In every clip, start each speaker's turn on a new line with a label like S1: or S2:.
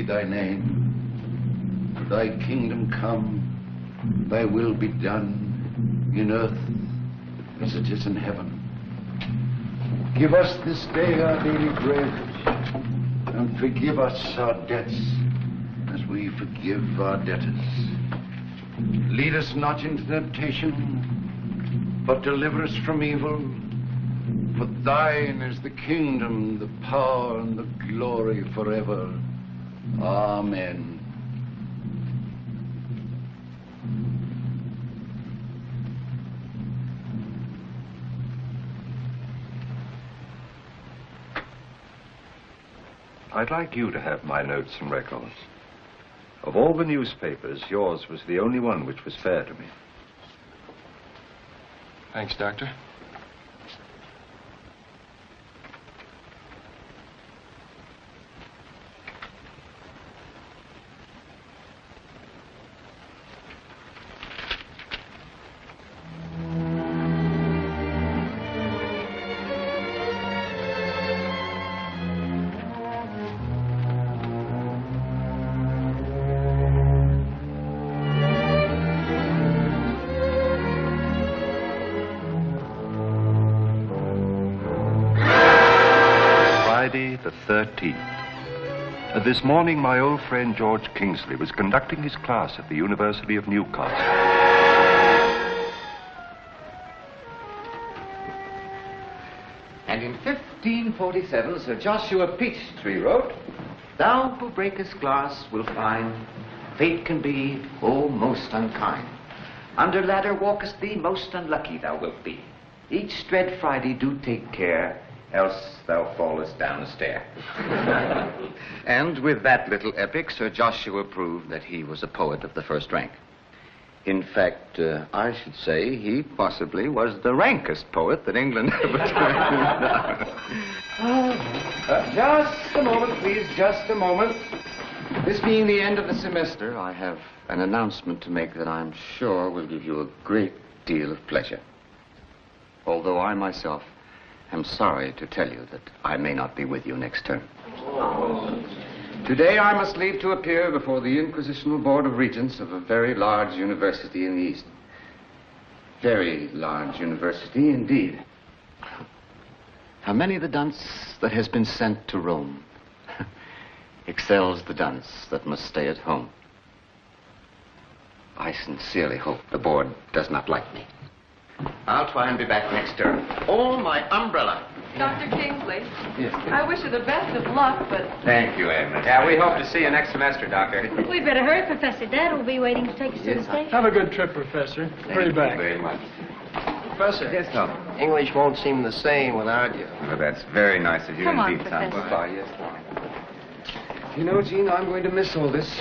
S1: Thy name, thy kingdom come, thy will be done in earth as it is in heaven. Give us this day our daily bread, and forgive us our debts as we forgive our debtors. Lead us not into temptation, but deliver us from evil. For thine is the kingdom, the power, and the glory forever. Amen.
S2: I'd like you to have my notes and records. Of all the newspapers, yours was the only one which was fair to me.
S3: Thanks, Doctor.
S2: The 13th. This morning, my old friend George Kingsley was conducting his class at the University of Newcastle.
S4: And in 1547, Sir Joshua Peachtree wrote, "Thou who breakest glass will find fate can be, oh, most unkind. Under ladder walkest thee, most unlucky thou wilt be. Each dread Friday do take care, else thou fallest down a stair." And with that little epic, Sir Joshua proved that he was a poet of the first rank. In fact, I should say he possibly was the rankest poet that England ever turned. Just a moment, please, just a moment. This being the end of the semester, I have an announcement to make that I'm sure will give you a great deal of pleasure. Although I myself am sorry to tell you that I may not be with you next term. Today I must leave to appear before the Inquisitional Board of Regents of a very large university in the East. Very large university indeed. How many the dunce that has been sent to Rome excels the dunce that must stay at home. I sincerely hope the board does not like me. I'll try and be back next term. Oh, my umbrella.
S5: Dr. Kingsley.
S4: Yes.
S5: I wish you the best of luck, but...
S4: Thank you, Agnes.
S3: Yeah, we hope to see you next semester, Doctor.
S6: We'd better hurry, Professor. Dad will be waiting to take us to the station.
S7: Have a good trip, Professor. Hurry back.
S4: Thank you very much.
S7: Professor.
S4: Yes, Tom.
S8: English won't seem the same without you.
S4: Well, that's very nice of you
S6: Come on,
S4: indeed, Tom.
S6: Professor.
S4: Goodbye, yes, Tom. You know, Jean, I'm going to miss all this.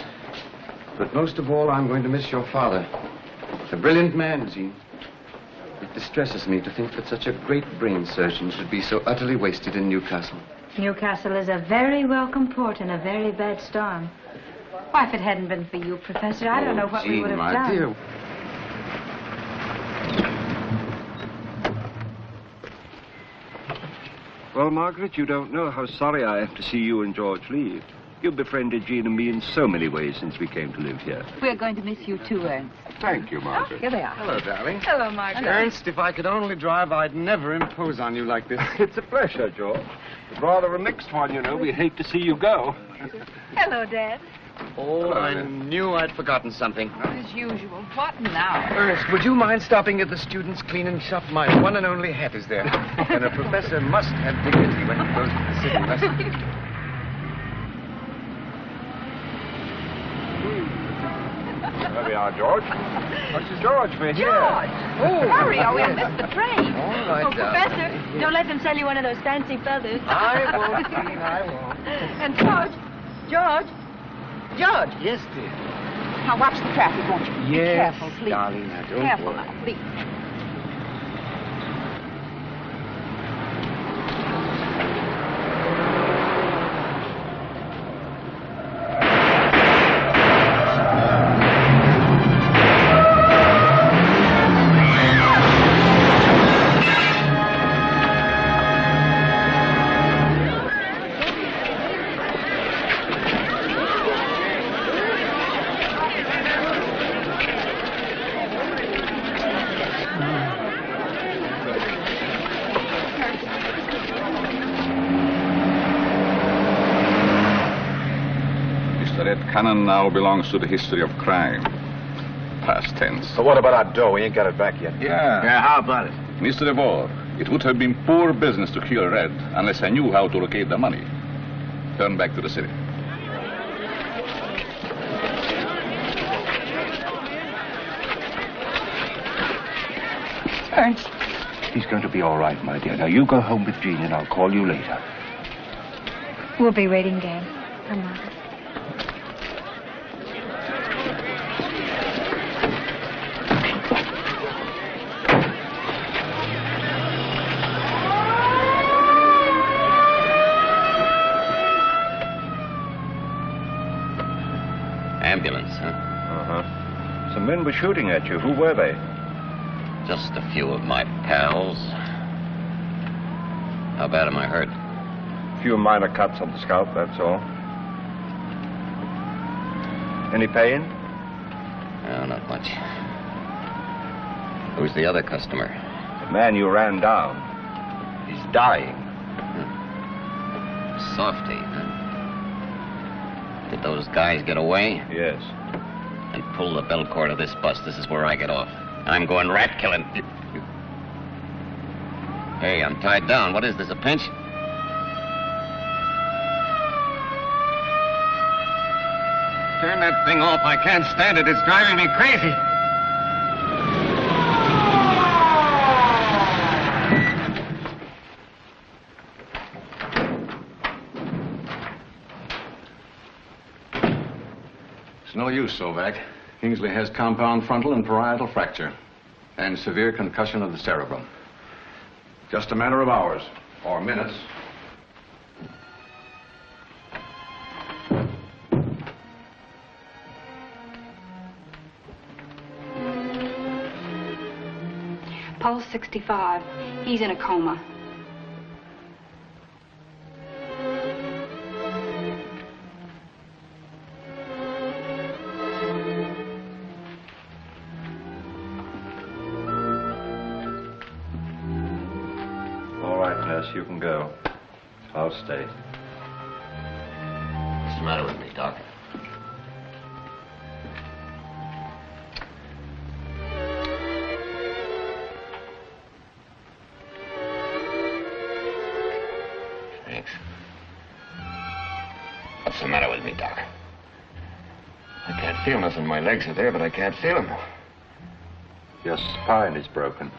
S4: But most of all, I'm going to miss your father. A brilliant man, Jean. It distresses me to think that such a great brain surgeon should be so utterly wasted in Newcastle.
S6: Newcastle is a very welcome port in a very bad storm. Why, if it hadn't been for you, Professor, I don't know what we would have
S4: my
S6: done.
S4: Dear.
S2: Well, Margaret, you don't know how sorry I am to see you and George leave. You've befriended Jean and me in so many ways since we came to live here.
S5: We're going to miss you too, Ernst.
S2: Thank you, Margaret.
S5: Here they are.
S4: Hello, darling.
S5: Hello, Margaret.
S4: Ernst, if I could only drive, I'd never impose on you like this.
S2: It's a pleasure, George. It's rather a mixed one, you know. We hate to see you go.
S5: Hello, Dad.
S4: Oh, I knew I'd forgotten something.
S5: As usual. What now?
S4: Ernst, would you mind stopping at the students' cleaning shop? My one and only hat is there. And a professor must have dignity when he goes to the city lesson.
S2: There we are, George. George, we're here.
S5: George!
S4: Oh.
S5: Hurry, or we'll miss the train.
S4: All right,
S6: Oh,
S4: darling.
S6: Professor, don't let them sell you one of those fancy feathers.
S4: I won't, Jean, I won't.
S5: And George.
S4: Yes, dear.
S5: Now watch the traffic, won't you? Be
S4: Yes,
S5: careful, please.
S4: darling, now don't
S5: Careful
S4: worry.
S5: now, please.
S8: Canon now belongs to the history of crime. Past tense.
S3: So what about our dough? We ain't got it back yet.
S8: Yeah.
S3: How about it?
S8: Mr. DeVore, it would have been poor business to kill Red unless I knew how to locate the money. Turn back to the city.
S5: Ernst.
S2: He's going to be all right, my dear. Now, you go home with Jean and I'll call you later.
S6: We'll be waiting, Dad. Come on.
S9: Ambulance, huh?
S2: Uh-huh. Some men were shooting at you. Who were they?
S9: Just a few of my pals. How bad am I hurt?
S2: A few minor cuts on the scalp, that's all. Any pain?
S9: No, not much. Who's the other customer?
S2: The man you ran down. He's dying.
S9: Softy, huh? Did those guys get away?
S2: Yes.
S9: And pull the bell cord of this bus. This is where I get off. I'm going rat killing. Hey, I'm tied down. What is this, a pinch? Turn that thing off. I can't stand it. It's driving me crazy.
S3: It's no use, Sovac. Kingsley has compound frontal and parietal fracture and severe concussion of the cerebrum. Just a matter of hours or minutes.
S10: Pulse 65. He's in a coma.
S2: All right, nurse, you can go. I'll stay.
S9: What's the matter with me, Doc? Thanks. What's the matter with me, Doc? I can't feel nothing. My legs are there, but I can't feel them.
S2: Your spine is broken.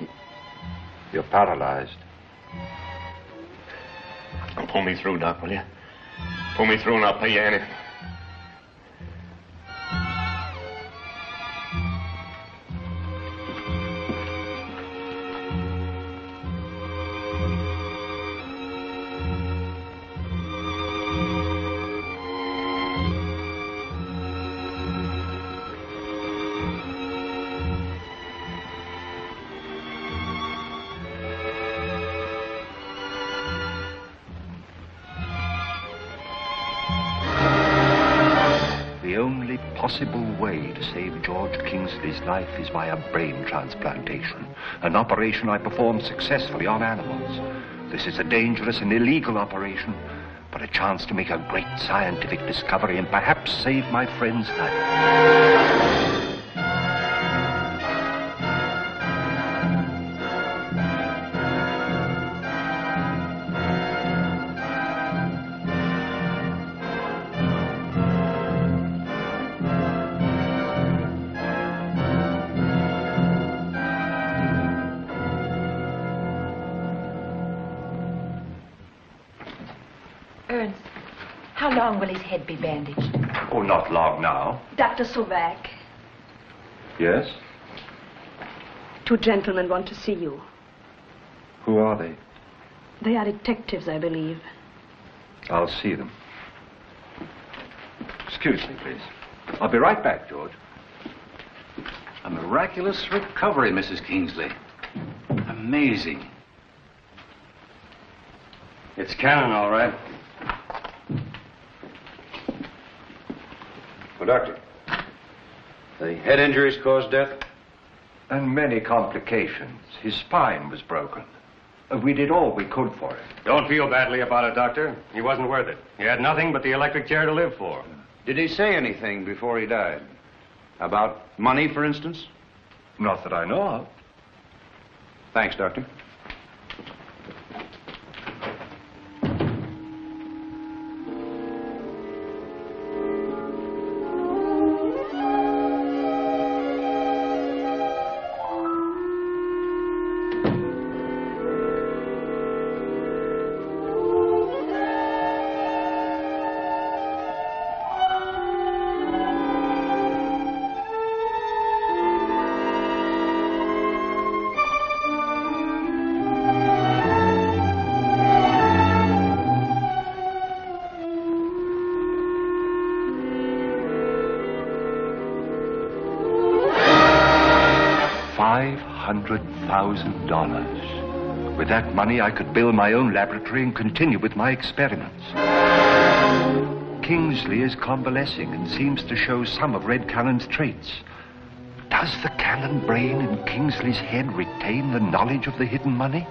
S2: You're paralyzed.
S9: Pull me through, Doc, will you? Pull me through and I'll pay you anything.
S2: The only possible way to save George Kingsley's life is by a brain transplantation, an operation I performed successfully on animals. This is a dangerous and illegal operation, but a chance to make a great scientific discovery and perhaps save my friend's life.
S5: Ernst, how long will his head be bandaged?
S2: Oh, not long now.
S10: Dr. Sovak,
S2: Yes?
S10: two gentlemen want to see you.
S2: Who are they?
S10: They are detectives, I believe.
S2: I'll see them. Excuse me, please. I'll be right back, George.
S11: A miraculous recovery, Mrs. Kingsley. Amazing.
S3: It's Cannon, all right. Well, Doctor, the head injuries caused death?
S2: And many complications. His spine was broken. We did all we could for it.
S12: Don't feel badly about it, Doctor. He wasn't worth it. He had nothing but the electric chair to live for.
S3: Did he say anything before he died? About money, for instance?
S2: Not that I know of.
S3: Thanks, Doctor.
S2: $500,000. With that money, I could build my own laboratory and continue with my experiments. Kingsley is convalescing and seems to show some of Red Cannon's traits. Does the Cannon brain in Kingsley's head retain the knowledge of the hidden money?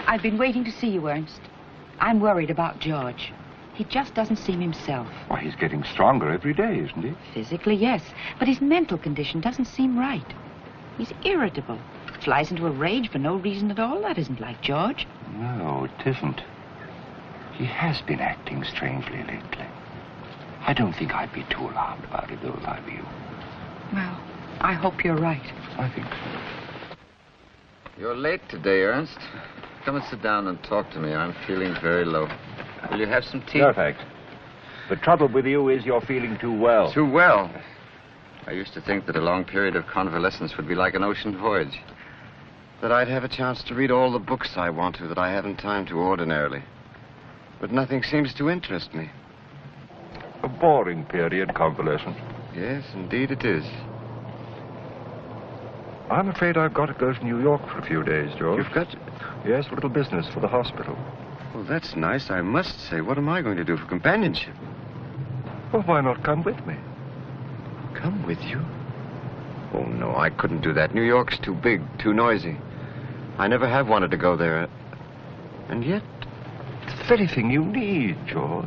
S5: I've been waiting to see you, Ernst. I'm worried about George. He just doesn't seem himself.
S2: Why, he's getting stronger every day, isn't he?
S5: Physically, yes, but his mental condition doesn't seem right. He's irritable. Flies into a rage for no reason at all. That isn't like George.
S2: No, it isn't. He has been acting strangely lately. I don't think I'd be too alarmed about it, though, if I were you.
S5: Well, I hope you're right.
S2: I think so.
S4: You're late today, Ernst. Come and sit down and talk to me. I'm feeling very low. Will you have some tea?
S2: No, thanks. The trouble with you is you're feeling too well.
S4: Too well? I used to think that a long period of convalescence would be like an ocean voyage. That I'd have a chance to read all the books I want to that I haven't time to ordinarily. But nothing seems to interest me.
S2: A boring period, convalescence.
S4: Yes, indeed it is.
S2: I'm afraid I've got to go to New York for a few days, George.
S4: You've got to?
S2: Yes, a little business for the hospital.
S4: Well, that's nice, I must say. What am I going to do for companionship?
S2: Well, why not come with me?
S4: Come with you? Oh, no, I couldn't do that. New York's too big, too noisy. I never have wanted to go there. And yet...
S2: It's the very thing you need, George.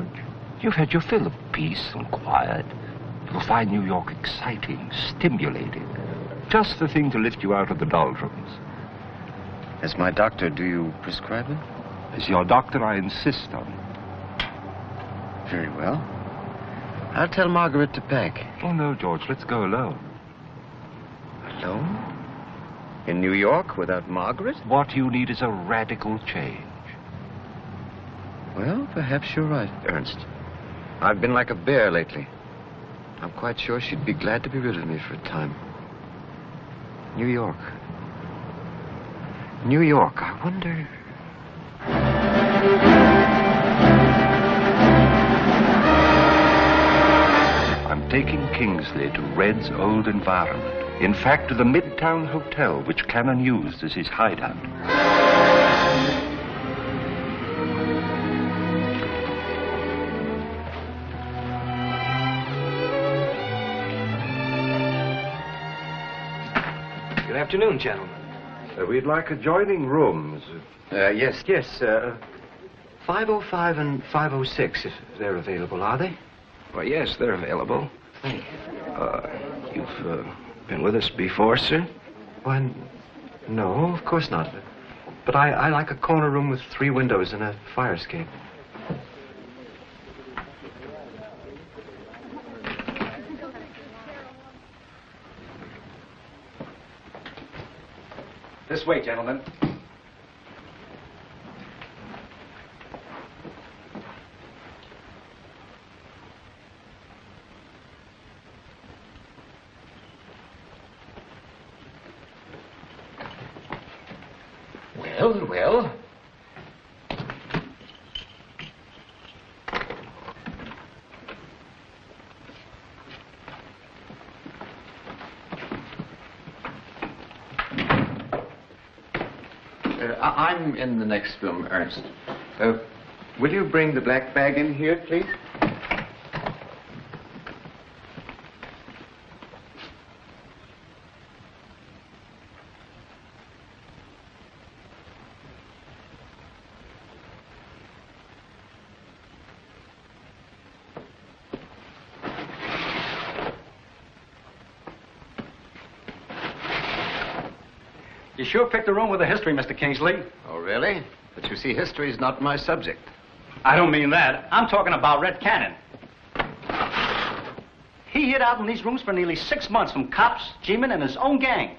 S2: You've had your fill of peace and quiet. You'll find New York exciting, stimulating. Just the thing to lift you out of the doldrums.
S4: As my doctor, do you prescribe it?
S2: As your doctor, I insist on it.
S4: Very well. I'll tell Margaret to pack.
S2: Oh, no, George, let's go alone.
S4: Alone? In New York without Margaret?
S2: What you need is a radical change.
S4: Well, perhaps you're right, Ernst. I've been like a bear lately. I'm quite sure she'd be glad to be rid of me for a time. New York. New York, I wonder...
S2: I'm taking Kingsley to Red's old environment. In fact, to the Midtown Hotel, which Cannon used as his hideout.
S13: Good afternoon, gentlemen.
S2: We'd like adjoining rooms.
S13: Yes. 505 and 506, if they're available, are they?
S9: Well, yes, they're available.
S13: Thank you.
S9: You've been with us before, sir?
S13: Why, no, of course not. But I like a corner room with 3 windows and a fire escape.
S11: This way, gentlemen.
S4: Well. I'm in the next room, Ernst. Will you bring the black bag in here, please?
S11: You sure picked the room with a history, Mr. Kingsley.
S4: Oh, really? But you see, history is not my subject.
S11: I don't mean that. I'm talking about Red Cannon. He hid out in these rooms for nearly 6 months from cops, G-men, and his own gang.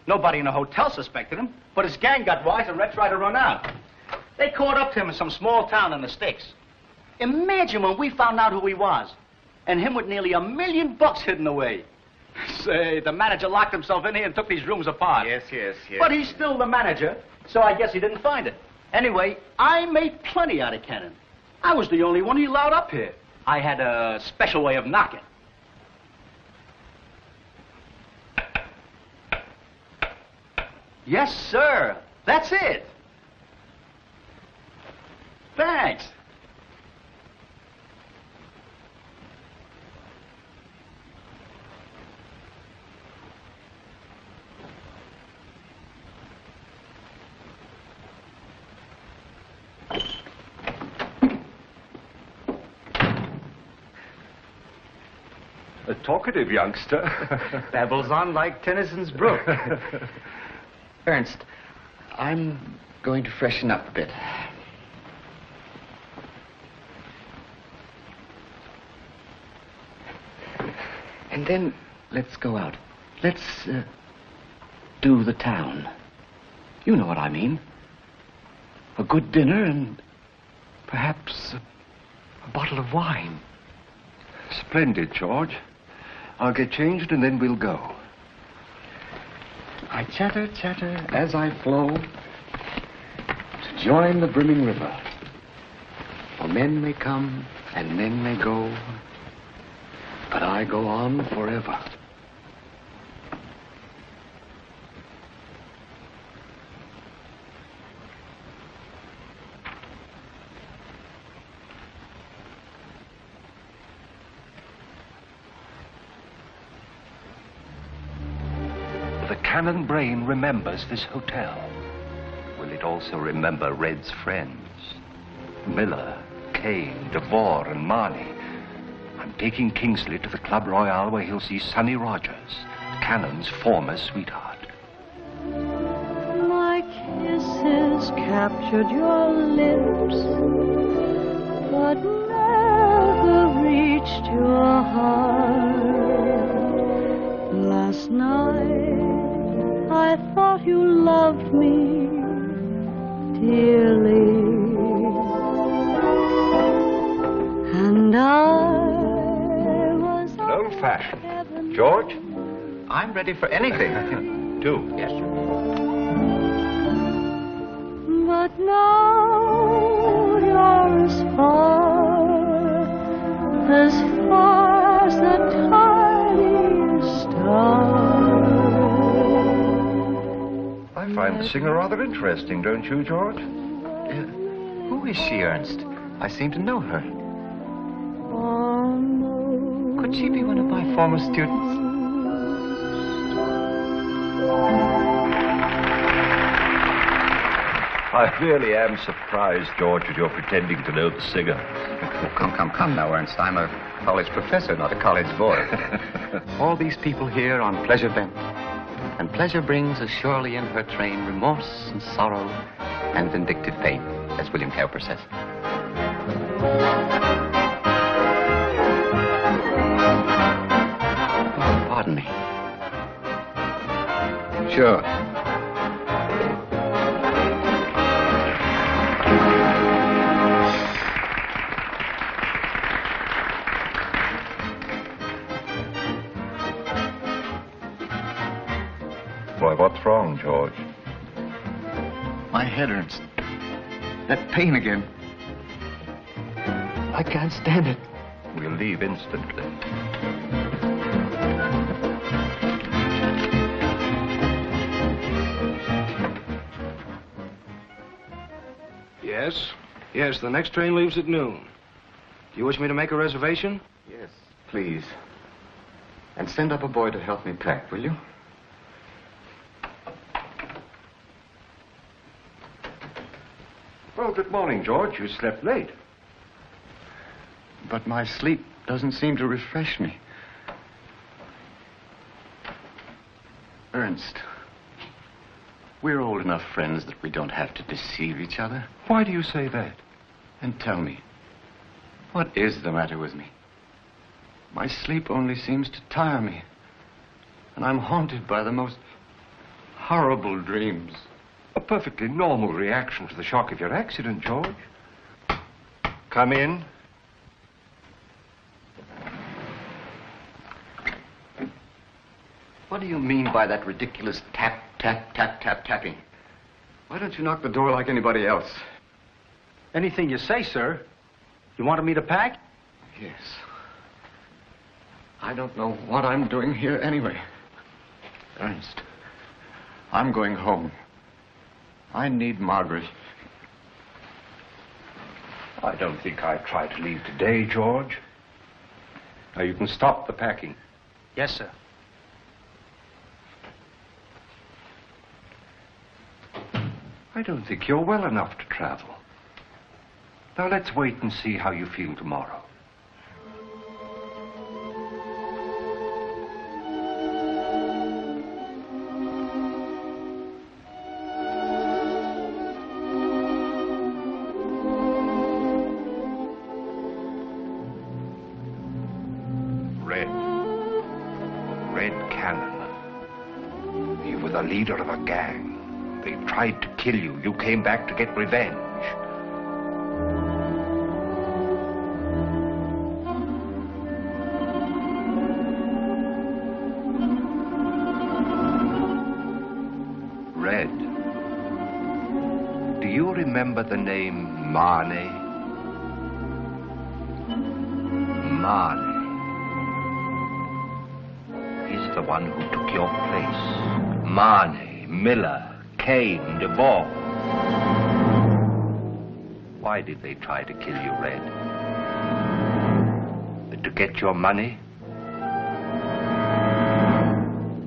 S11: Nobody in the hotel suspected him, but his gang got wise and Red tried to run out. They caught up to him in some small town in the sticks. Imagine when we found out who he was, and him with nearly $1 million hidden away. Say, the manager locked himself in here and took these rooms apart.
S4: Yes.
S11: But he's still the manager, so I guess he didn't find it. Anyway, I made plenty out of Cannon. I was the only one he allowed up here. I had a special way of knocking. Yes, sir. That's it. Thanks.
S2: A talkative youngster.
S4: Babbles on like Tennyson's brook. Ernst, I'm going to freshen up a bit. And then let's go out. Let's do the town. You know what I mean. A good dinner and perhaps a bottle of wine.
S2: Splendid, George. I'll get changed and then we'll go.
S4: I chatter as I flow to join the brimming river. For men may come and men may go, but I go on forever.
S2: The Cannon brain remembers this hotel. Will it also remember Red's friends? Miller, Kane, DeVore, and Marnie. I'm taking Kingsley to the Club Royale where he'll see Sonny Rogers, Cannon's former sweetheart.
S14: My kisses captured your lips, but never reached your heart. Last night I thought you loved me dearly. And I was
S2: An old-fashioned. George, I'm ready for anything. Do. Yes, sir.
S14: But now you're as far as the tiniest star.
S2: I find the singer rather interesting, don't you, George?
S13: Who is she, Ernst? I seem to know her. Could she be one of my former students?
S2: I really am surprised, George, that you're pretending to know the singer.
S13: Oh, come now, Ernst. I'm a college professor, not a college boy. All these people here on pleasure bent. And pleasure brings as surely in her train remorse and sorrow and vindictive pain, as William Cowper says. Oh, pardon me.
S2: Sure. Why, what's wrong, George?
S13: My head, Ernst. That pain again. I can't stand it.
S2: We'll leave instantly.
S15: Yes? Yes, the next train leaves at noon. Do you wish me to make a reservation?
S13: Yes, please. And send up a boy to help me pack, will you?
S2: Well, good morning, George. You slept late.
S13: But my sleep doesn't seem to refresh me. Ernst, we're old enough friends that we don't have to deceive each other.
S2: Why do you say that?
S13: And tell me, what is the matter with me? My sleep only seems to tire me. And I'm haunted by the most horrible dreams.
S2: A perfectly normal reaction to the shock of your accident, George. Come in.
S13: What do you mean by that ridiculous tap, tap, tap, tap, tapping? Why don't you knock the door like anybody else?
S11: Anything you say, sir. You wanted me to pack?
S13: Yes. I don't know what I'm doing here anyway. Ernst, I'm going home. I need Margaret.
S2: I don't think I'd try to leave today, George. Now, you can stop the packing.
S11: Yes, sir.
S2: I don't think you're well enough to travel. Now, let's wait and see how you feel tomorrow. Leader of a gang. They tried to kill you. You came back to get revenge. Red, do you remember the name Marney? Marney. He's the one who took your place. Marney, Miller, Kane, DeVore. Why did they try to kill you, Red? To get your money?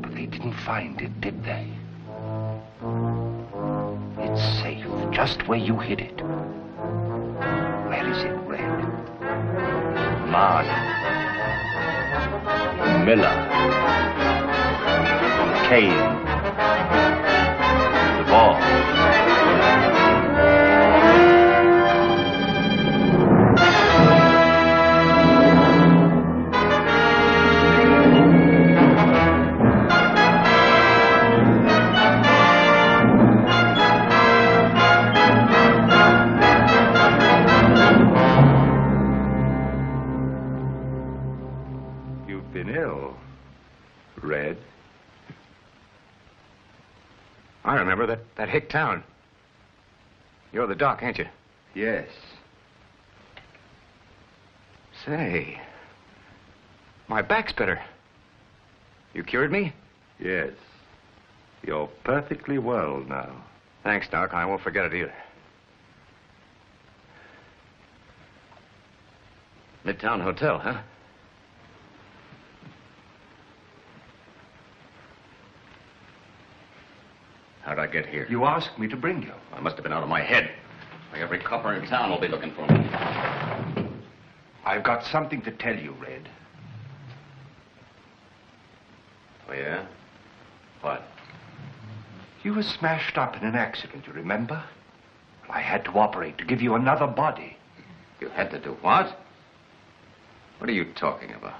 S2: But they didn't find it, did they? It's safe, just where you hid it. Where is it, Red? Marney, Miller, Kane,
S13: Hotel. Red. I remember that hick town. You're the doc, ain't you?
S2: Yes.
S13: Say, my back's better. You cured me?
S2: Yes. You're perfectly well now.
S13: Thanks, Doc. I won't forget it either. Midtown Hotel, huh? How'd I get here?
S2: You asked me to bring you.
S13: I must have been out of my head. Like every copper in town will be looking for me.
S2: I've got something to tell you, Red.
S13: Oh, yeah? What?
S2: You were smashed up in an accident, you remember? I had to operate to give you another body.
S13: You had to do what? What are you talking about?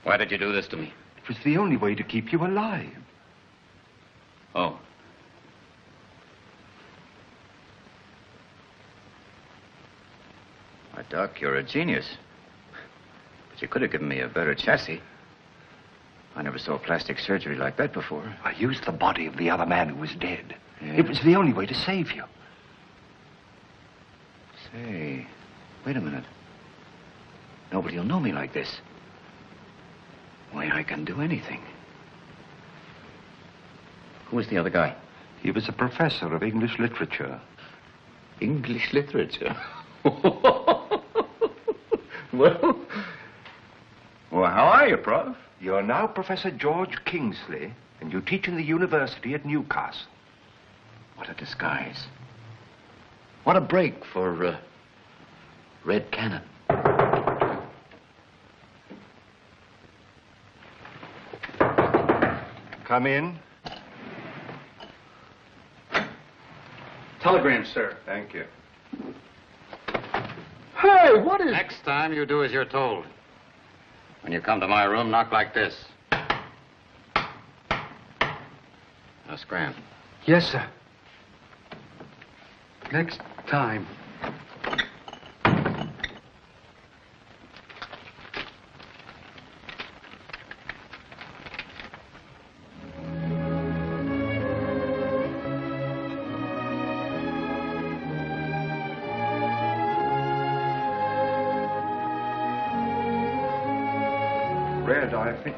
S13: Why did you do this to me?
S2: It was the only way to keep you alive.
S13: Oh. Why, Doc, you're a genius. But you could have given me a better chassis. I never saw plastic surgery like that before.
S2: I used the body of the other man who was dead.
S13: Yeah.
S2: It was the only way to save you.
S13: Say, wait a minute. Nobody will know me like this. Why, I can do anything. Who was the other guy?
S2: He was a professor of English literature.
S13: English literature? Well, how are you, Prof?
S2: You're now Professor George Kingsley, and you teach in the university at Newcastle.
S13: What a disguise. What a break for, Red Cannon.
S2: Come in.
S7: Telegram, sir.
S2: Thank you.
S7: Hey, what is...
S13: Next time you do as you're told. When you come to my room, knock like this. Now, scram.
S7: Yes, sir. Next time.
S2: Red, I think...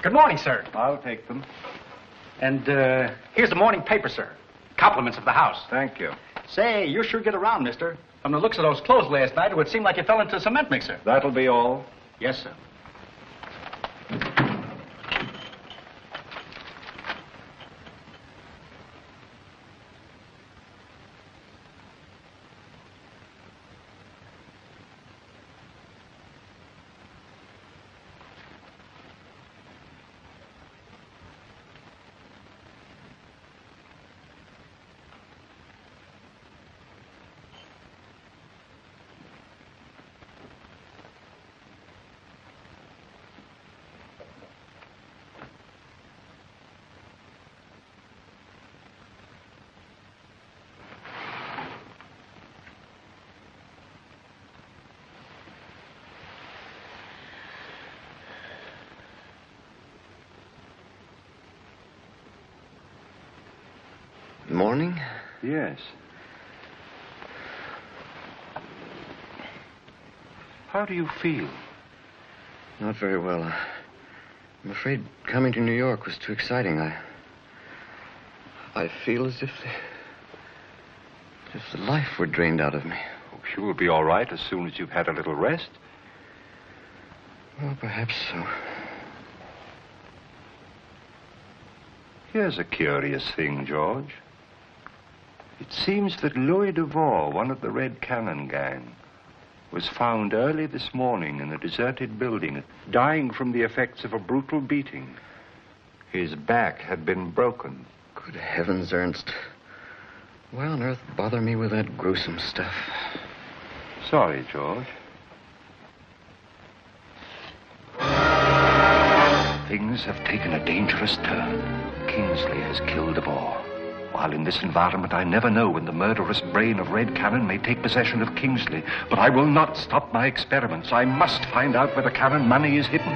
S11: Good morning, sir.
S2: I'll take them.
S11: And here's the morning paper, sir. Compliments of the house.
S2: Thank you.
S11: Say, you sure get around, mister. From the looks of those clothes last night, it would seem like you fell into a cement mixer.
S2: That'll be all.
S11: Yes, sir.
S13: Morning?
S2: Yes. How do you feel?
S13: Not very well. I'm afraid coming to New York was too exciting. I feel as if the life were drained out of me.
S2: Oh, you will be all right as soon as you've had a little rest.
S13: Well, perhaps so.
S2: Here's a curious thing, George. It seems that Louis Duvall, one of the Red Cannon gang, was found early this morning in a deserted building, dying from the effects of a brutal beating. His back had been broken.
S13: Good heavens, Ernst. Why on earth bother me with that gruesome stuff?
S2: Sorry, George. Things have taken a dangerous turn. Kingsley has killed the boar. While in this environment, I never know when the murderous brain of Red Cannon may take possession of Kingsley. But I will not stop my experiments. I must find out where the Cannon money is hidden.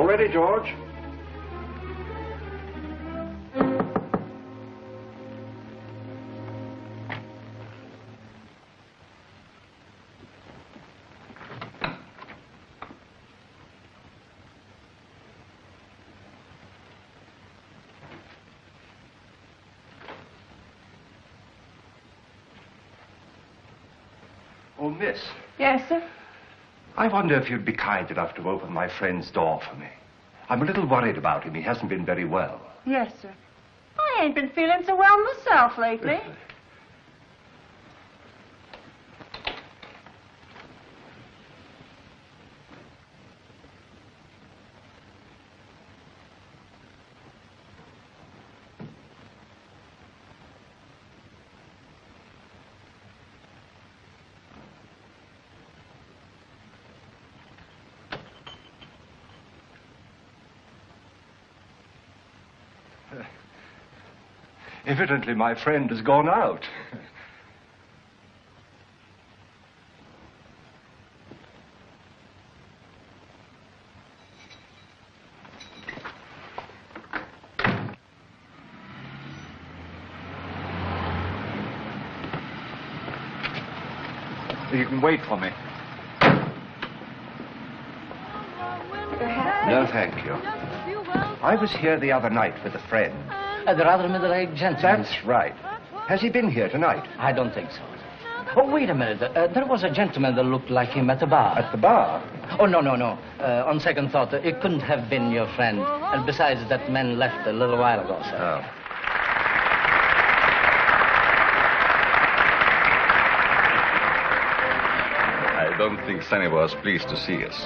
S2: Ready, George? Oh, miss.
S6: Yes, sir?
S2: I wonder if you'd be kind enough to open my friend's door for me. I'm a little worried about him. He hasn't been very well.
S6: Yes, sir. I ain't been feeling so well myself lately.
S2: Evidently, my friend has gone out. You can wait for me. No, thank you. I was here the other night with a friend.
S11: The rather middle-aged gentleman.
S2: That's right. Has he been here tonight?
S11: I don't think so. Oh, wait a minute. There was a gentleman that looked like him at the bar.
S2: At the bar?
S11: Oh, no. On second thought, it couldn't have been your friend. And besides, that man left a little while ago, sir.
S2: Oh.
S3: I don't think Sonny was pleased to see us.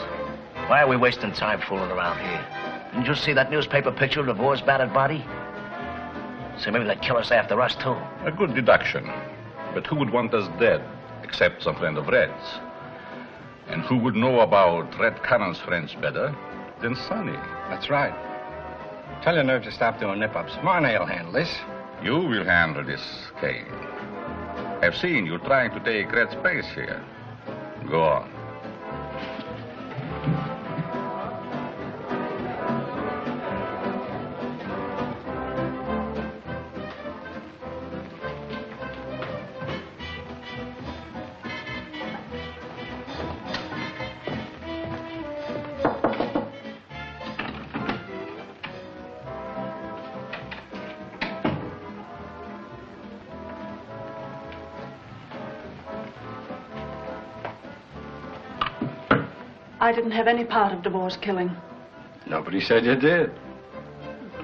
S16: Why are we wasting time fooling around here? Didn't you see that newspaper picture of the boar's battered body?
S11: So maybe they'd kill us after us, too.
S8: A good deduction. But who would want us dead, except some friend of Red's? And who would know about Red Cannon's friends better than Sonny?
S15: That's right. Tell your nerve to stop doing nip-ups. Marnay will handle this.
S8: You will handle this, Kay. I've seen you trying to take Red's place here. Go on.
S16: I didn't have any part of DeVore's killing.
S15: Nobody said you did.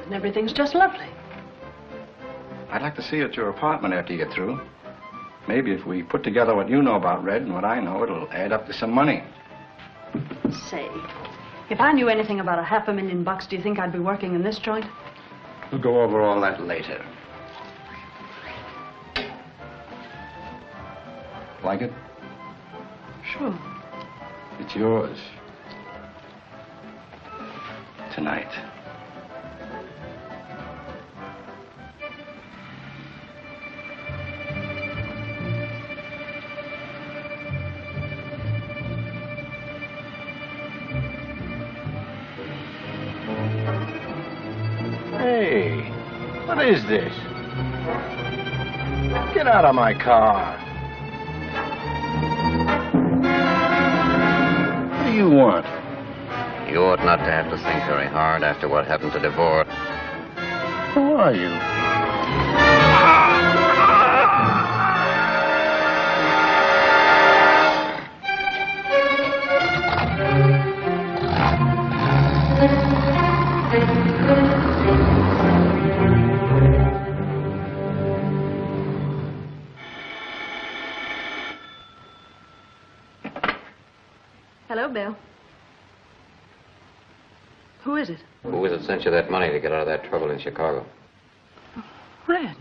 S16: And everything's just lovely.
S15: I'd like to see you at your apartment after you get through. Maybe if we put together what you know about Red and what I know, it'll add up to some money.
S16: Say, if I knew anything about $500,000, do you think I'd be working in this joint?
S15: We'll go over all that later. Like it?
S16: Sure.
S15: It's yours. Tonight.
S17: Hey, what is this? Get out of my car. What do you want?
S13: You ought not to have to think very hard after what happened to DeVore.
S17: Who are you?
S16: Hello, Bill. Who is it?
S13: Who was it sent you that money to get out of that trouble in Chicago?
S16: Red.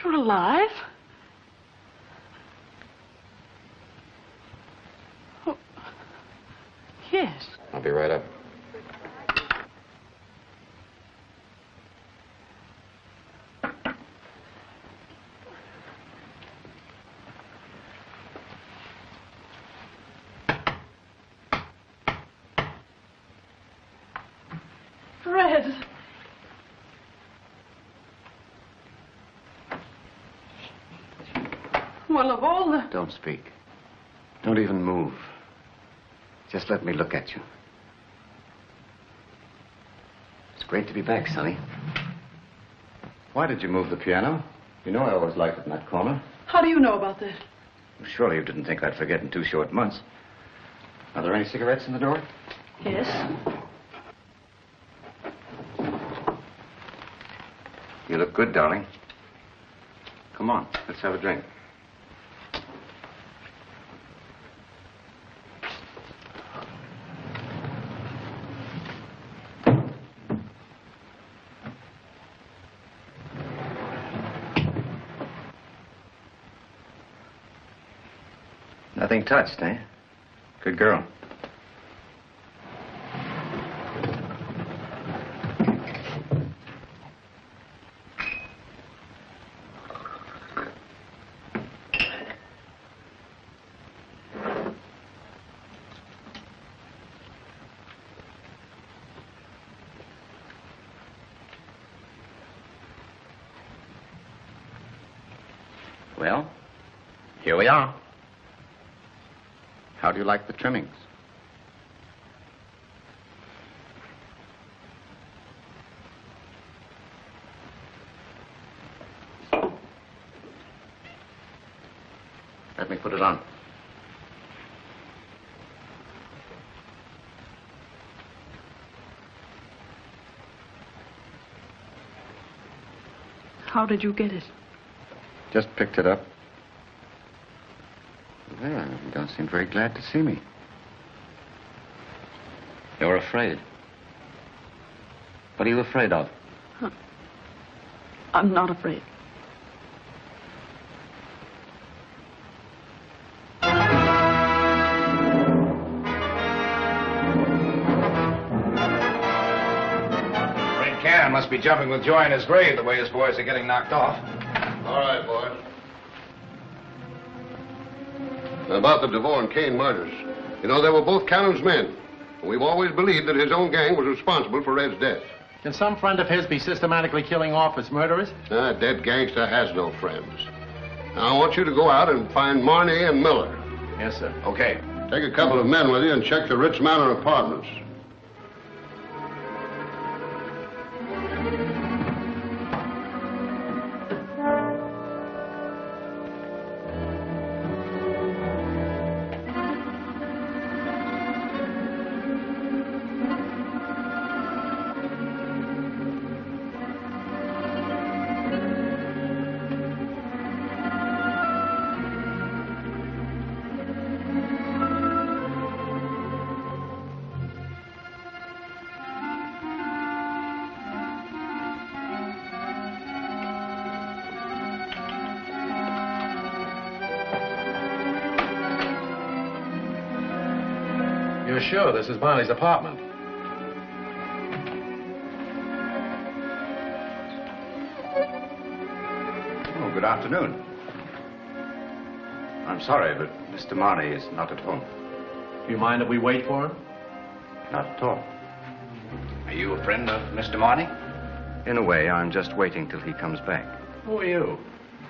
S16: You're alive? Oh, yes.
S13: I'll be right up.
S16: Red. Well, of all the...
S13: Don't speak. Don't even move. Just let me look at you. It's great to be back, Sonny. Why did you move the piano? You know I always liked it in that corner.
S16: How do you know about that?
S13: Well, surely you didn't think I'd forget in 2 short months. Are there any cigarettes in the door?
S16: Yes.
S13: You look good, darling. Come on, let's have a drink. Nothing touched, eh? Good girl. Well, here we are. How do you like the trimmings? Let me put it on.
S16: How did you get it?
S13: Just picked it up. Well, you don't seem very glad to see me. You're afraid. What are you afraid of?
S16: I'm not afraid.
S15: Red Cannon must be jumping with joy in his grave the way his boys are getting knocked off.
S18: All right, boys. About the DeVore and Kane murders. You know, they were both Cannon's men. We've always believed that his own gang was responsible for Red's death.
S17: Can some friend of his be systematically killing off his murderers?
S18: A dead gangster has no friends. Now, I want you to go out and find Marney and Miller.
S17: Yes, sir.
S18: Okay. Take a couple of men with you and check the Ritz Manor apartments.
S3: You're sure this is Marley's apartment?
S15: Oh, good afternoon. I'm sorry, but Mr. Marney is not at home.
S17: Do you mind if we wait for him?
S15: Not at all. Are you a friend of Mr. Marney?
S13: In a way, I'm just waiting till he comes back.
S15: Who are you?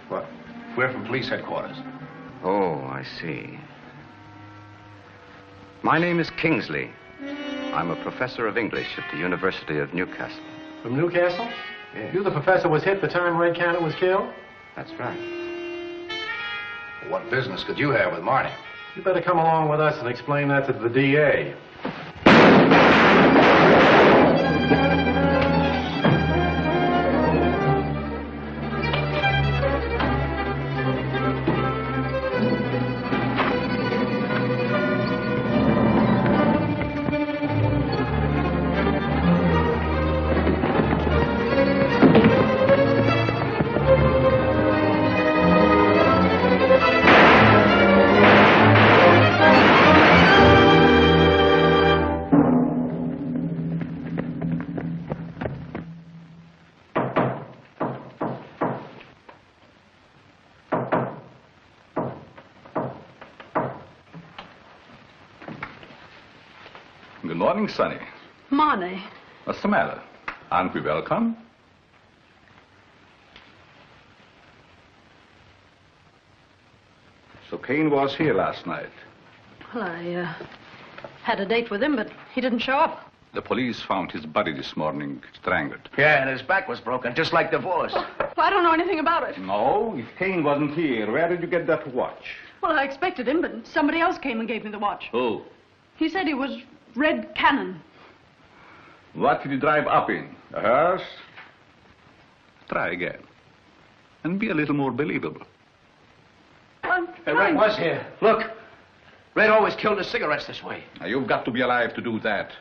S15: What? We're from police headquarters.
S13: Oh, I see. My name is Kingsley. I'm a professor of English at the University of Newcastle.
S17: From Newcastle?
S13: Yes.
S17: You the professor was hit the time Red Cannon was killed?
S13: That's right.
S15: What business could you have with Marney?
S17: You better come along with us and explain that to the DA.
S8: Good morning, Sonny.
S16: Marney.
S8: What's the matter? Aren't we welcome? So Kane was here last night.
S16: Well, I had a date with him, but he didn't show up.
S8: The police found his body this morning, strangled.
S15: Yeah, and his back was broken, just like DeVore's.
S16: Well, I don't know anything about it.
S8: No, if Kane wasn't here, where did you get that watch?
S16: Well, I expected him, but somebody else came and gave me the watch.
S8: Who?
S16: He said he was Red Cannon.
S8: What did you drive up in? A hearse? Try again. And be a little more believable.
S15: Hey, Red was here. Look. Red always killed his cigarettes this way.
S8: Now, you've got to be alive to do that.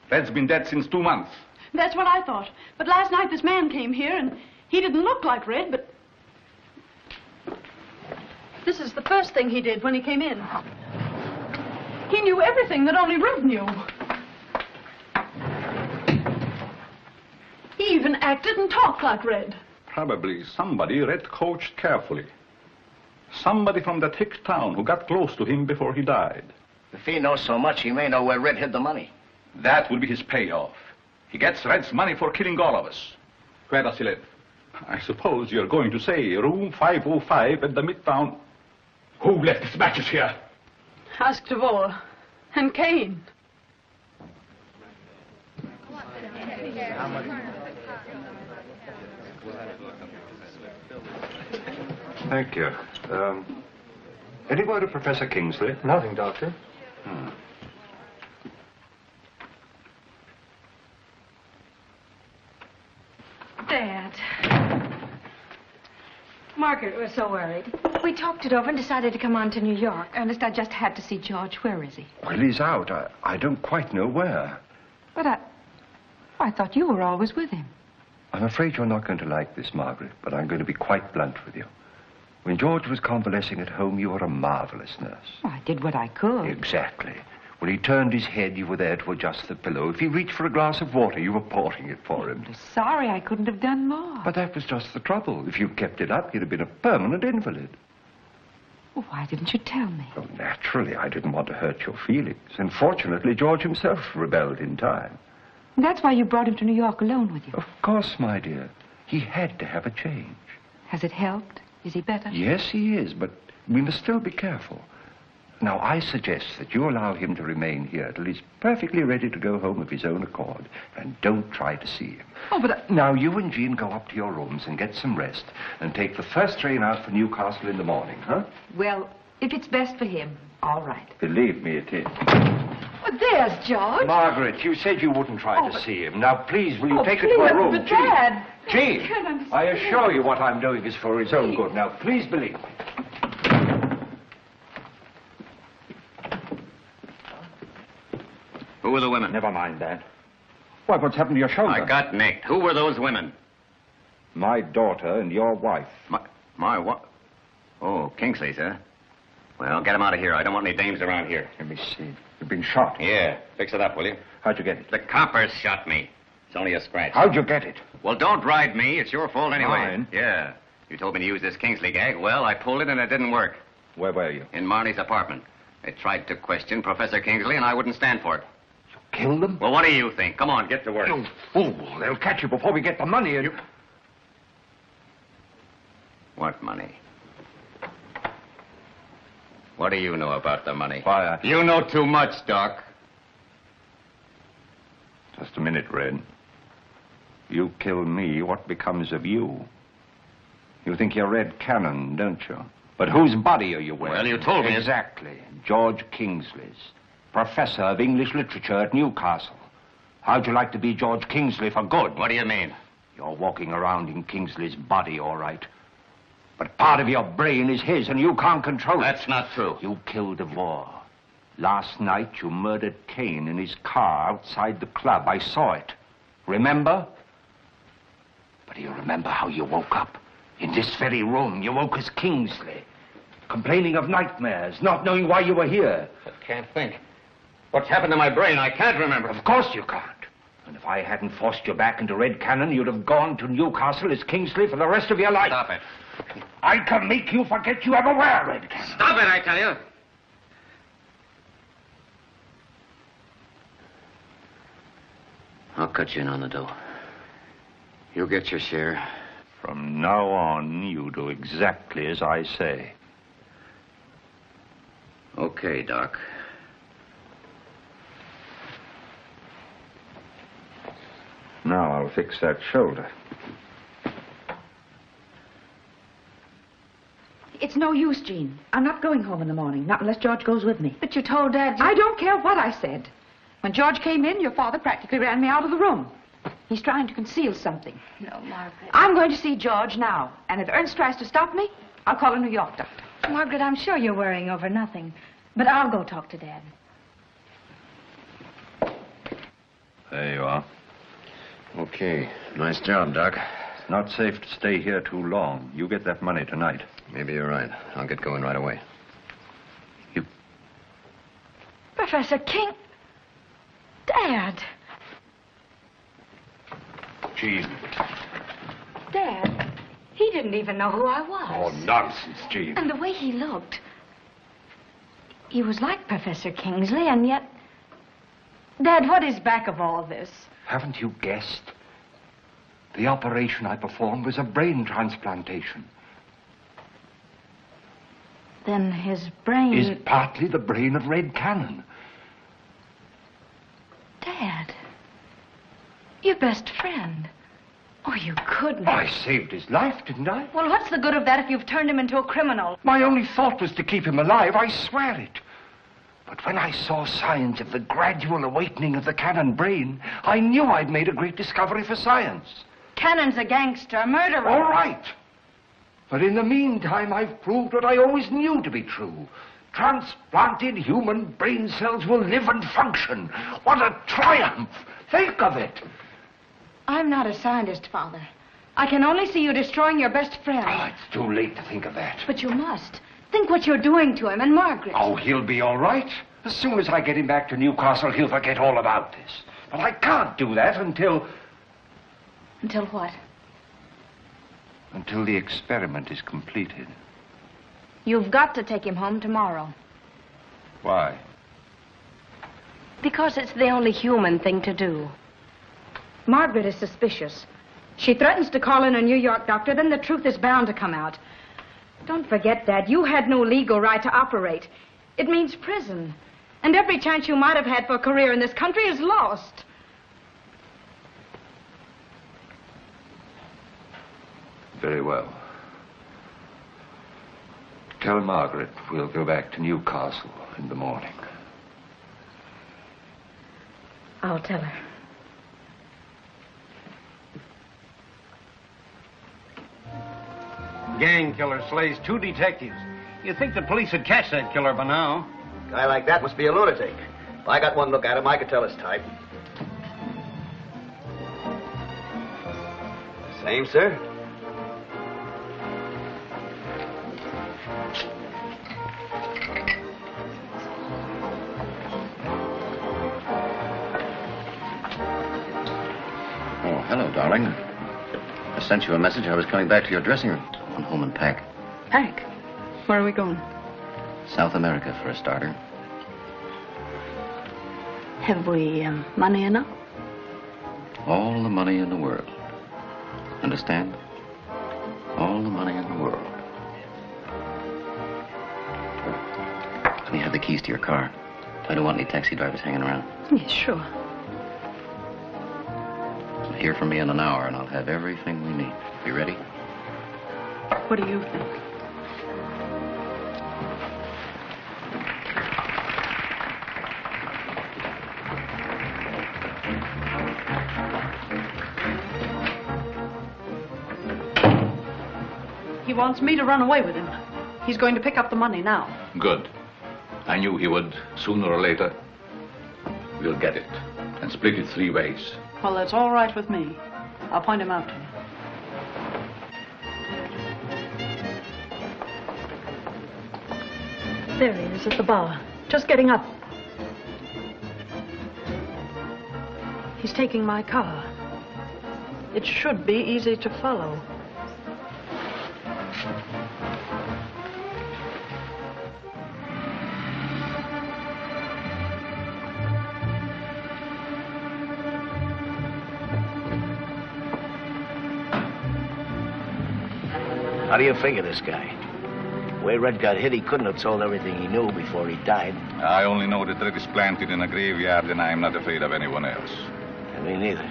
S8: Red's been dead since 2 months.
S16: That's what I thought. But last night this man came here, and he didn't look like Red, but... This is the first thing he did when he came in. He knew everything that only Red knew. He even acted and talked like Red.
S8: Probably somebody Red coached carefully. Somebody from that hick town who got close to him before he died.
S15: If he knows so much, he may know where Red hid the money.
S8: That will be his payoff. He gets Red's money for killing all of us. Where does he live? I suppose you're going to say room 505 at the Midtown. Who left his matches here?
S16: Ask DeVore. And Kane.
S2: Thank you. Any word of Professor Kingsley?
S17: Nothing, Doctor.
S6: Dad. Margaret was so worried. We talked it over and decided to come on to New York.
S5: Ernest, I just had to see George. Where is he?
S9: Well, he's out. I don't quite know where.
S5: But I thought you were always with him.
S2: I'm afraid you're not going to like this, Margaret, but I'm going to be quite blunt with you. When George was convalescing at home, you were a marvelous nurse.
S5: Well, I did what I could.
S2: Exactly. When he turned his head, you were there to adjust the pillow. If he reached for a glass of water, you were pouring it for him.
S5: Sorry, I couldn't have done more.
S2: But that was just the trouble. If you'd kept it up, you'd have been a permanent invalid.
S5: Well, why didn't you tell me?
S2: Oh, naturally, I didn't want to hurt your feelings. And fortunately, George himself rebelled in time.
S5: And that's why you brought him to New York alone with you.
S2: Of course, my dear. He had to have a change.
S5: Has it helped? Is he better?
S2: Yes, he is, but we must still be careful. Now, I suggest that you allow him to remain here till he's perfectly ready to go home of his own accord. And don't try to see him.
S5: Oh, but...
S2: Now, you and Jean go up to your rooms and get some rest and take the first train out for Newcastle in the morning, huh?
S5: Well, if it's best for him, all right.
S2: Believe me, it is.
S5: Well, there's George.
S2: Margaret, you said you wouldn't try to see him. Now, please, will you take
S5: please,
S2: it to a room?
S5: But Dad...
S2: Jean, I assure you what I'm doing is for his own good. Now, please believe me.
S9: Who were the women?
S15: Never mind that. Why, what's happened to your shoulder?
S9: I got nicked. Who were those women?
S15: My daughter and your wife.
S9: My what? Oh, Kingsley's, huh? Well, get him out of here. I don't want any dames around here.
S15: Let me see. You've been shot.
S9: Yeah. Fix it up, will you?
S15: How'd you get it?
S9: The coppers shot me. It's only a scratch.
S15: How'd you get it?
S9: Well, don't ride me. It's your fault anyway.
S15: Mine?
S9: Yeah. You told me to use this Kingsley gag. Well, I pulled it and it didn't work.
S15: Where were you?
S9: In Marnie's apartment. They tried to question Professor Kingsley and I wouldn't stand for it.
S2: Killed them?
S9: Well, what do you think? Come on, get to work.
S2: You fool. They'll catch you before we get the money and...
S9: What money? What do you know about the money?
S2: Why,
S9: You know too much, Doc.
S2: Just a minute, Red. You kill me, what becomes of you? You think you're Red Cannon, don't you? But whose body are you wearing?
S9: Well, you told me...
S2: Exactly. George Kingsley's. Professor of English Literature at Newcastle. How'd you like to be George Kingsley for good?
S9: What do you mean?
S2: You're walking around in Kingsley's body, all right. But part of your brain is his, and you can't control it.
S9: That's not true.
S2: You killed DeVore. Last night, you murdered Kane in his car outside the club. I saw it. Remember? But do you remember how you woke up? In this very room, you woke as Kingsley. Complaining of nightmares, not knowing why you were here.
S9: I can't think. What's happened to my brain? I can't remember.
S2: Of course you can't. And if I hadn't forced you back into Red Cannon, you'd have gone to Newcastle as Kingsley for the rest of your life.
S9: Stop it.
S2: I can make you forget you ever were Red Cannon.
S9: Stop it, I tell you. I'll cut you in on the dough. You'll get your share.
S2: From now on, you do exactly as I say.
S9: Okay, Doc.
S15: Now I'll fix that shoulder.
S5: It's no use, Jean. I'm not going home in the morning, not unless George goes with me.
S16: But you told Dad you...
S5: I don't care what I said. When George came in, your father practically ran me out of the room. He's trying to conceal something.
S16: No, Margaret.
S5: I'm going to see George now. And if Ernst tries to stop me, I'll call a New York doctor.
S16: Margaret, I'm sure you're worrying over nothing. But I'll go talk to Dad.
S2: There you are.
S9: Okay. Nice job, Doc.
S2: It's not safe to stay here too long. You get that money tonight.
S9: Maybe you're right. I'll get going right away.
S16: Professor King... Dad.
S2: Jean.
S16: Dad, he didn't even know who I was.
S2: Oh, nonsense, Jean.
S16: And the way he looked. He was like Professor Kingsley, and yet... Dad, what is back of all this?
S2: Haven't you guessed? The operation I performed was a brain transplantation.
S16: Then his brain...
S2: Is partly the brain of Red Cannon.
S16: Dad, your best friend. Oh, you couldn't.
S2: I saved his life, didn't I?
S16: Well, what's the good of that if you've turned him into a criminal?
S2: My only thought was to keep him alive, I swear it. But when I saw signs of the gradual awakening of the Cannon brain, I knew I'd made a great discovery for science.
S16: Cannon's a gangster, a murderer.
S2: All right. But in the meantime, I've proved what I always knew to be true. Transplanted human brain cells will live and function. What a triumph! Think of it.
S16: I'm not a scientist, Father. I can only see you destroying your best friend.
S2: Oh, it's too late to think of that.
S16: But you must. Think what you're doing to him and Margaret.
S2: Oh, he'll be all right. As soon as I get him back to Newcastle, he'll forget all about this. But I can't do that until...
S16: Until what?
S2: Until the experiment is completed.
S16: You've got to take him home tomorrow.
S2: Why?
S16: Because it's the only human thing to do. Margaret is suspicious. She threatens to call in a New York doctor, then the truth is bound to come out. Don't forget, Dad, you had no legal right to operate. It means prison. And every chance you might have had for a career in this country is lost.
S2: Very well. Tell Margaret we'll go back to Newcastle in the morning.
S16: I'll tell her.
S17: Gang killer slays 2 detectives. You'd think the police would catch that killer by now.
S11: A guy like that must be a lunatic. If I got one look at him, I could tell his type. Same, sir.
S1: Oh, hello, darling. I sent you a message. I was coming back to your dressing room. Run home and pack.
S10: Pack? Where are we going?
S1: South America, for a starter.
S10: Have we money enough?
S1: All the money in the world. Understand? All the money in the world. Let me have the keys to your car. I don't want any taxi drivers hanging around.
S10: Yes, sure.
S1: Hear from me in an hour, and I'll have everything we need. You ready?
S10: What do you think? He wants me to run away with him. He's going to pick up the money now.
S8: Good. I knew he would. Sooner or later, we'll get it and split it 3 ways.
S10: Well, that's all right with me. I'll point him out to you. There he is at the bar, just getting up. He's taking my car. It should be easy to follow.
S11: How do you figure this guy? The way Red got hit, he couldn't have told everything he knew before he died.
S8: I only know that Red is planted in a graveyard, and I'm not afraid of anyone else.
S11: And me neither.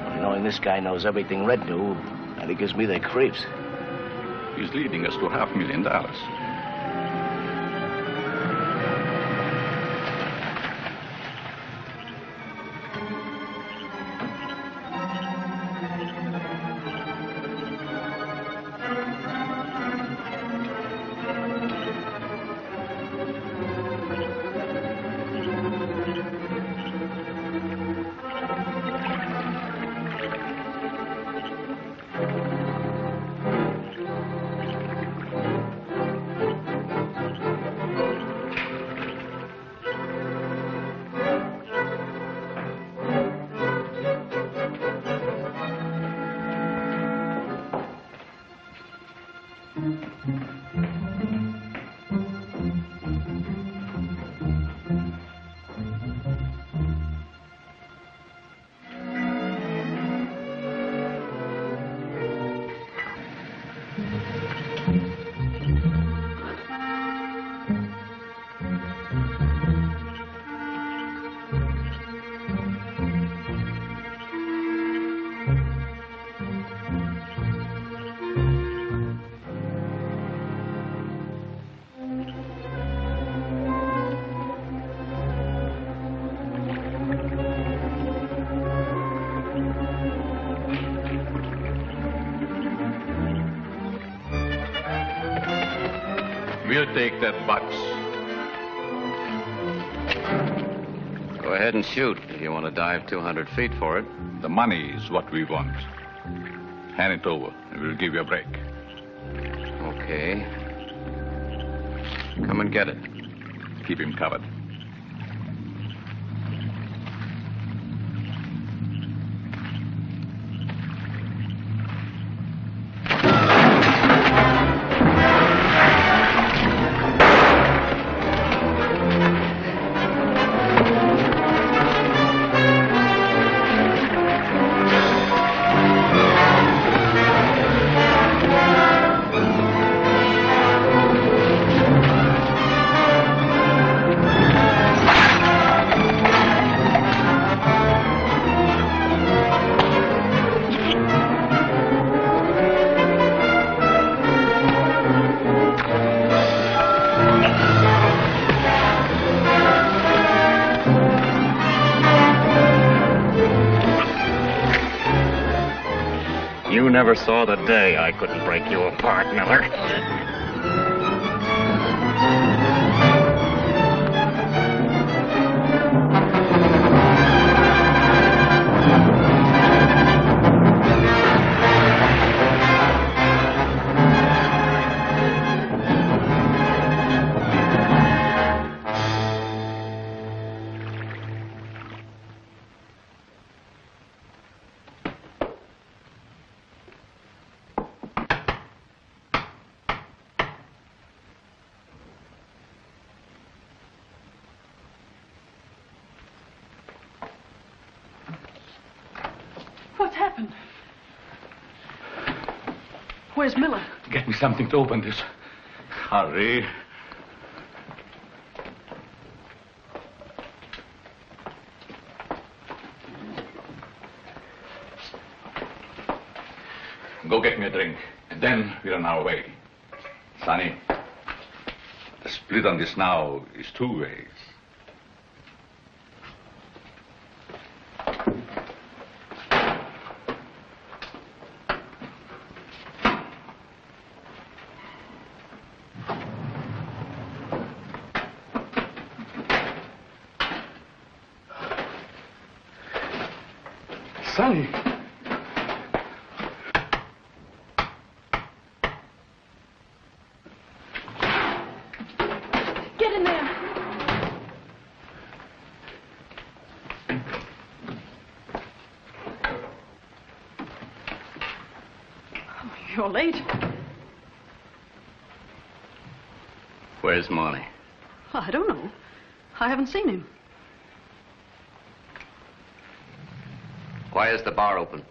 S11: Only knowing this guy knows everything Red knew, and it gives me the creeps.
S8: He's leading us to $500,000. We'll take that box.
S13: Go ahead and shoot if you want to dive 200 feet for it.
S8: The money is what we want. Hand it over, and we'll give you a break.
S13: Okay. Come and get it.
S8: Keep him covered.
S9: You never saw the day I couldn't break you apart, Miller.
S10: What's happened? Where's Miller?
S8: Get me something to open this. Hurry. Go get me a drink, and then we're on our way. Sonny, the split on this now is 2 ways.
S7: Sonny.
S10: Get in there. Oh, you're late.
S13: Where's Marnie?
S10: I don't know. I haven't seen him.
S13: Why is the bar open?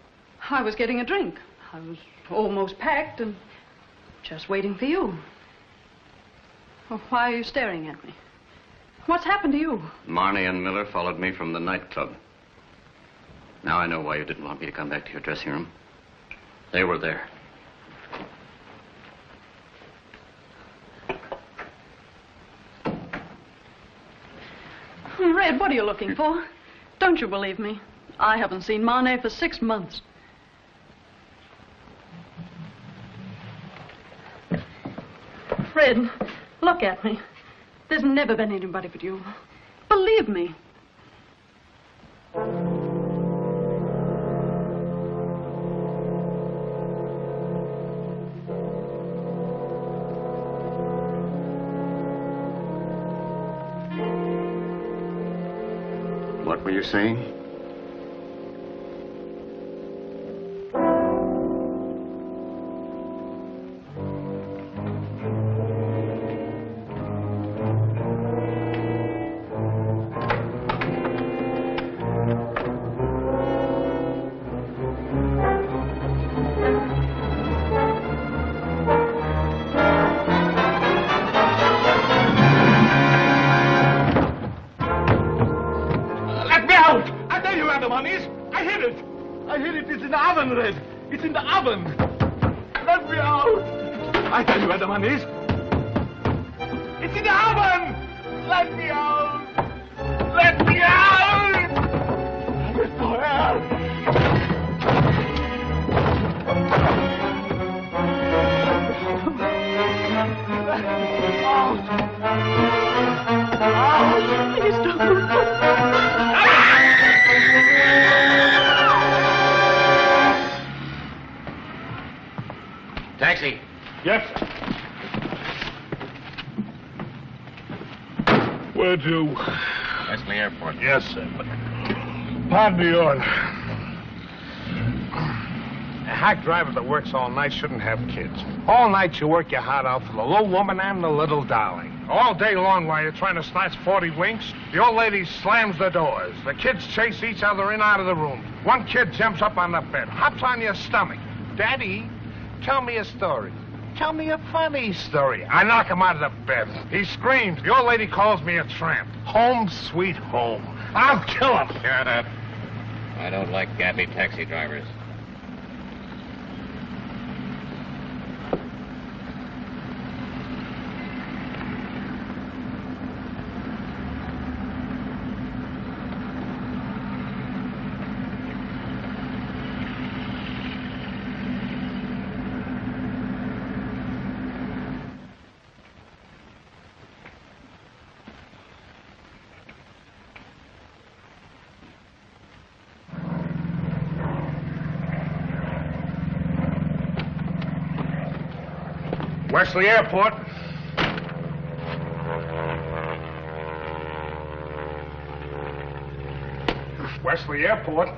S10: I was getting a drink. I was almost packed and just waiting for you. Well, why are you staring at me? What's happened to you?
S13: Marnie and Miller followed me from the nightclub. Now I know why you didn't want me to come back to your dressing room. They were there.
S10: Red, what are you looking for? Don't you believe me? I haven't seen Marnie for 6 months. Fred, look at me. There's never been anybody but you. Believe me.
S13: What were you saying?
S8: Red. It's in the oven. Let me out. I tell you where the money is. It's in the oven. Let me out. Let me out. Let me out. Please don't.
S19: Yes, sir. Where to?
S9: Wesley Airport.
S19: Yes, sir. Pardon the order. A hack driver that works all night shouldn't have kids. All night you work your heart out for the little woman and the little darling. All day long while you're trying to snatch 40 winks, the old lady slams the doors. The kids chase each other in out of the room. One kid jumps up on the bed, hops on your stomach. Daddy, tell me a story. Tell me a funny story. I knock him out of the bed. He screams. The old lady calls me a tramp. Home sweet home. I'll kill him.
S9: Shut up. I don't like gabbly taxi drivers.
S19: Wesley Airport. Wesley Airport.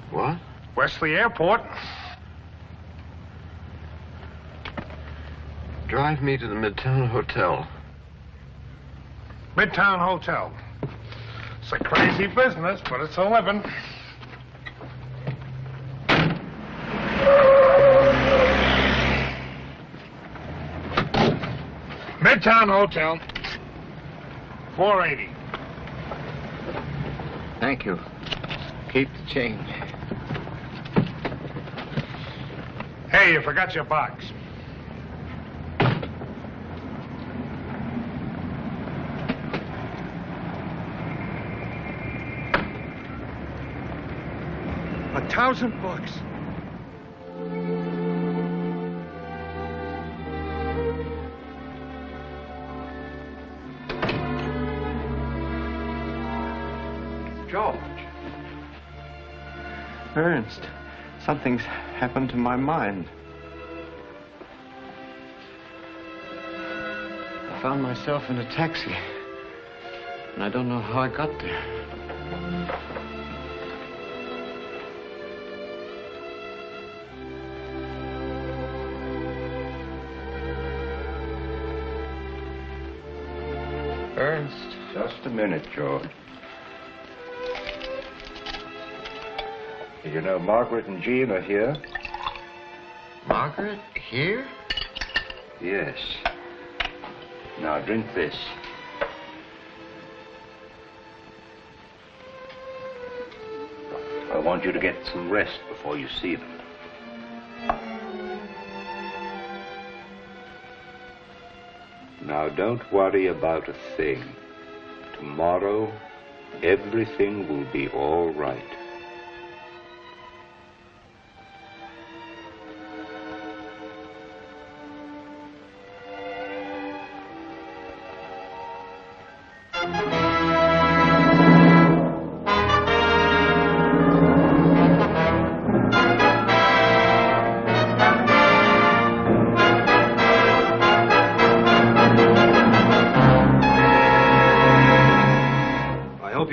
S18: What?
S19: Wesley Airport.
S18: Drive me to the Midtown Hotel.
S19: Midtown Hotel. It's a crazy business, but it's a living. Midtown Hotel. 480.
S15: Thank you. Keep the change.
S19: Hey, you forgot your box. $1,000.
S15: George. Ernst, something's happened to my mind. I found myself in a taxi, and I don't know how I got there.
S1: Ernst. Just a minute, George. You know, Margaret and Jean are here.
S15: Margaret? Here?
S1: Yes. Now, drink this. I want you to get some rest before you see them. Now, don't worry about a thing. Tomorrow, everything will be all right.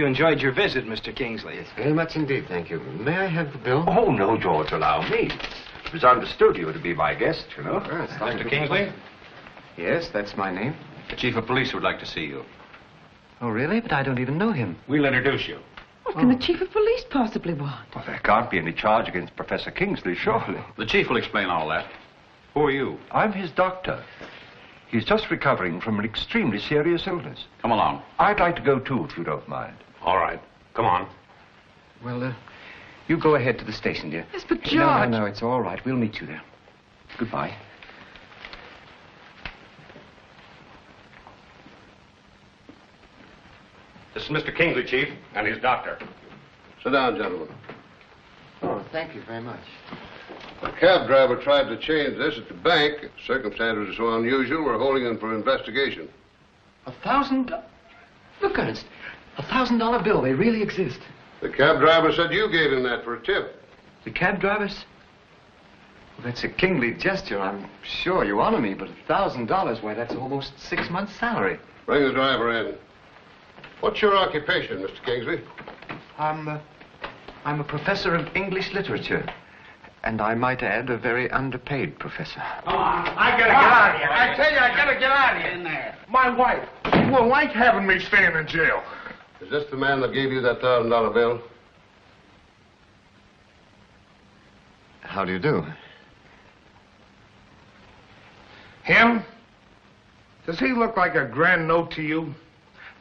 S17: Enjoyed your visit, Mr. Kingsley.
S9: Yes, very much indeed, thank you. May I have the bill?
S2: Oh, no, George, allow me. It was understood you were to be my guest, you know.
S3: Mr. Kingsley?
S15: Yes, that's my name.
S3: The chief of police would like to see you.
S15: Oh, really? But I don't even know him.
S3: We'll introduce you.
S5: What can the chief of police possibly want?
S2: Well, there can't be any charge against Professor Kingsley, surely.
S3: The chief will explain all that. Who are you?
S2: I'm his doctor. He's just recovering from an extremely serious illness.
S3: Come along.
S2: I'd like to go, too, if you don't mind.
S3: All right. Come on.
S15: Well, you go ahead to the station, dear.
S5: Yes, but George...
S15: No, it's all right. We'll meet you there. Goodbye.
S3: This is Mr. Kingsley, Chief, and his doctor.
S18: Sit down, gentlemen.
S15: Oh, thank you very much.
S18: A cab driver tried to change this at the bank. Circumstances are so unusual, we're holding him for investigation.
S15: $1,000? Look, Ernst, $1,000 bill. They really exist.
S18: The cab driver said you gave him that for a tip.
S15: The cab drivers?
S13: That's a kingly gesture. I'm sure you honor me, but $1,000, why, that's almost 6 months' salary.
S18: Bring the driver in. What's your occupation, Mr. Kingsley?
S13: I'm a professor of English literature. And I might add, a very underpaid professor.
S19: Come on, I gotta get out of here. I tell you, I gotta get out of here. In there. My wife will like having me staying in jail.
S18: Is this the man that gave you that $1,000 bill?
S13: How do you do?
S19: Him? Does he look like a grand note to you?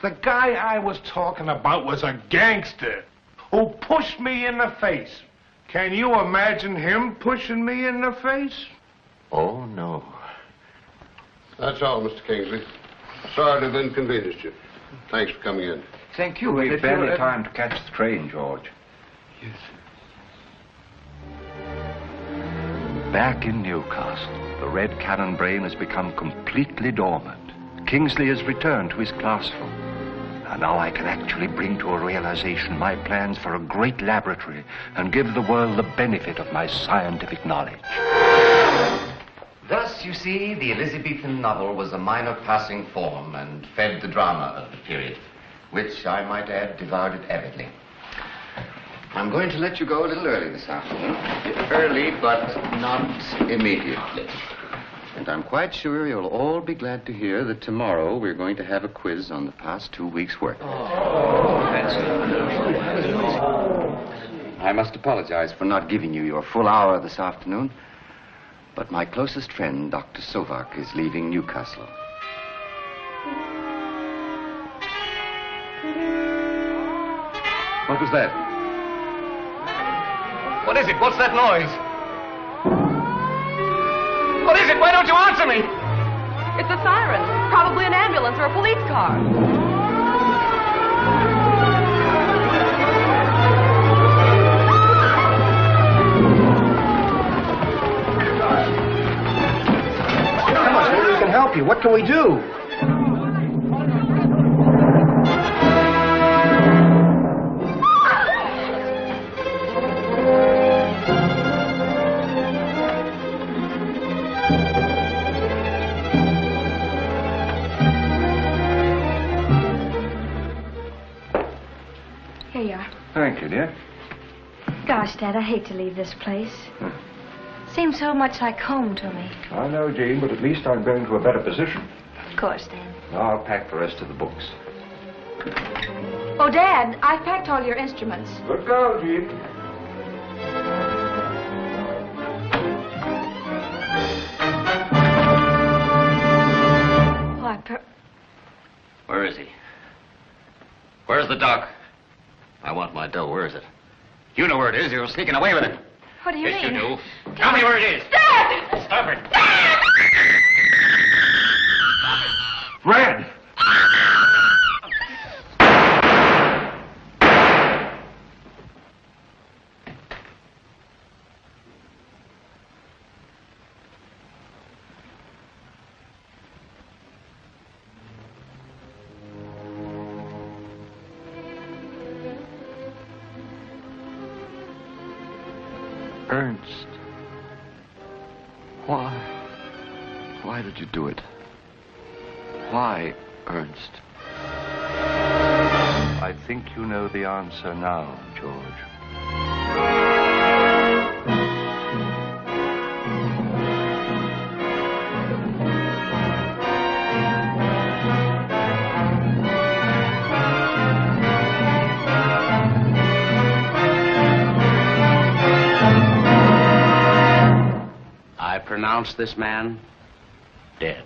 S19: The guy I was talking about was a gangster who pushed me in the face. Can you imagine him pushing me in the face?
S13: Oh, no.
S18: That's all, Mr. Kingsley. Sorry to have inconvenienced you. Thanks for coming in.
S13: Thank you.
S2: We've barely time to catch the train, George.
S13: Yes.
S2: Back in Newcastle, the Red Cannon brain has become completely dormant. Kingsley has returned to his classroom. And now I can actually bring to a realization my plans for a great laboratory and give the world the benefit of my scientific knowledge.
S4: Thus, you see, the Elizabethan novel was a minor passing form and fed the drama of the period, which, I might add, devoured it avidly. I'm going to let you go a little early this afternoon. Early, but not immediately. And I'm quite sure you'll all be glad to hear that tomorrow we're going to have a quiz on the past 2 weeks' work. I must apologize for not giving you your full hour this afternoon, but my closest friend, Dr. Sovak, is leaving Newcastle. What was that?
S11: What is it? What's that noise? What is it? Why don't you answer me?
S20: It's a siren. Probably an ambulance or a police car.
S17: Come on, maybe we can help you. What can we do?
S16: Here you are.
S2: Thank you, dear.
S16: Gosh, Dad, I hate to leave this place. Seems so much like home to me.
S2: I know, Jean, but at least I'm going to a better position.
S16: Of course, Dad.
S2: Now I'll pack the rest of the books.
S16: Oh, Dad, I've packed all your instruments.
S2: Good girl, Jean.
S4: Where is he? Where's the doc? I want my dough. Where is it? You know where it is. You're sneaking away with it.
S16: What do you
S4: Yes,
S16: mean?
S4: you do. Tell me where it is.
S16: Dad!
S4: Stop it.
S19: Fred!
S13: Ernst. Why? Why did you do it? Why, Ernst?
S2: I think you know the answer now, George.
S11: I pronounce this man dead.